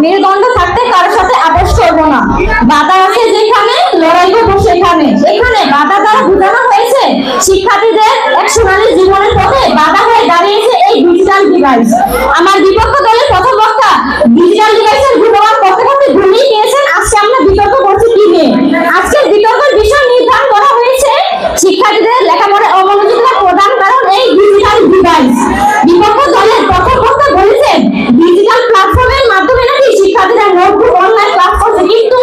মেরুদণ্ড থাকতে কারোর সাথে আপোষ করবো না। বাধা আছে যেখানে লড়াই করবো সেখানে। এখানে বাধা দ্বারা বোঝানো হয়েছে শিক্ষার্থীদের এক সোনালী জীবনের পথে বাধা হয়ে দাঁড়িয়েছে এই ডিজিটাল ডিভাইস। আমার বিপক্ষ দলের প্রথম বক্তা ডিজিটাল ডিভাইসের গুণমান কথা কথা ভুলিয়ে গিয়েছেন। আজকে আমরা বিতর্ক করছি কি নিয়ে? আজকের বিতর্কের বিষয় নির্ধারণ করা হয়েছে শিক্ষার্থীদের লেখাপড়ায় অমনোযোগিতা প্রদান কারণ এই ডিজিটাল ডিভাইস। বিপক্ষ দলের প্রথম বক্তা বলেছেন ডিজিটাল প্ল্যাটফর্মের মাধ্যমে নাকি শিক্ষার্থীরা নোটবুক অনলাইন ক্লাস করছে, কিন্তু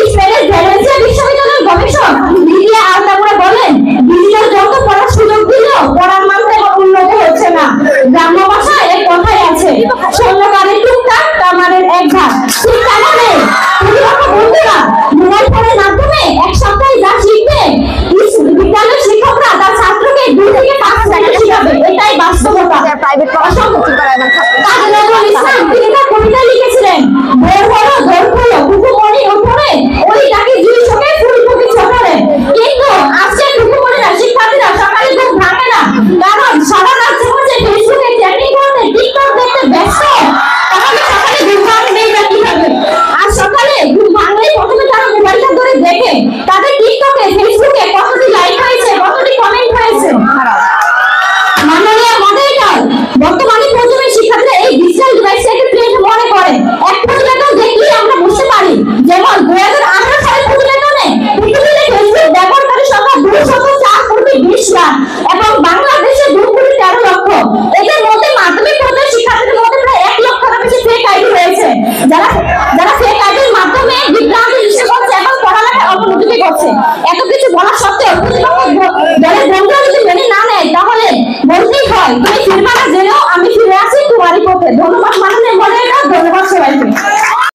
ইসরায়েলের ভ্যালেন্সিয়া বিশ্ববিদ্যালয়ের গবেষক লিডিয়া আলতামুরা বলেন ডিজিটাল যন্ত্র পড়ার সুযোগ দিলেও পড়ার মান তেমন উন্নত হচ্ছে না। গ্রাম্য ভাষায় এক কথাই আছে শূন্যকারের টুকটাক কামারের এক ভাগ। ঠিক তেমনি প্রতিপক্ষ বন্ধুরা মোবাইল ফোনের মাধ্যমে এক সপ্তাহে যা শিখবে বিদ্যালয়ের শিক্ষকরা তার ছাত্রকে 2 থেকে 5 সেকেন্ড শিখাবে। এটাই বাস্তবতা। কাজী নজরুল ইসলাম তিনি তার কবিতা লিখেছিলেন বড় বড় দরখলো কুকুমণি ওঠরে ওই ডাকে দুই চোখে ফুলকপি ছোটরে। কিন্তু আজকে কুকুমণিরা শিক্ষার্থীরা সকালে ঘুম ভাঙে না, কারণ সারা রাত হচ্ছে ফেসবুকে চ্যাটিং করতে টিকটক দেখতে ব্যস্ত। তাহলে সকালে ঘুম ভাঙবে না কিভাবে? আর সকালে ঘুম ভাঙলেই প্রথমে তারা মোবাইলটা ধরে দেখে তাদের টিকটকে ফেসবুকে কতটি লাইক হয়েছে, কতটি কমেন্ট হয়েছে। মাননীয় মডারেটর, বর্তমানে প্রথমে শিক্ষার্থীরা এই ডিজিটাল ডিভাইসটাকে ট্রেন্ড মনে করে। এক প্রতিবেদন দেখলে আমরা বুঝতে পারি, যেমন 2018 সালের প্রতিবেদনে পৃথিবীতে ফেসবুক ব্যবহারকারী সংখ্যা 204 কোটি 20 লাখ এবং বাংলাদেশে 2 কোটি 13 লক্ষ। এদের মধ্যে মাধ্যমিক পর্যায়ের শিক্ষার্থীদের মধ্যে প্রায় 1 লক্ষের বেশি ফেক আইডি রয়েছে, যারা ফেক আইডির মাধ্যমে বিভ্রান্তি সৃষ্টি করছে এবং পড়ালেখায় অমনোযোগী করছে। এত কিছু বলা সত্ত্বেও প্রতিপক্ষ দলের বন্ধুরা যদি মেনে না নেয় তাহলে বলতেই হয় তুমি ফিরবা না, জেনেও আমি ফিরে আসি তোমারই পথে। ধন্যবাদ।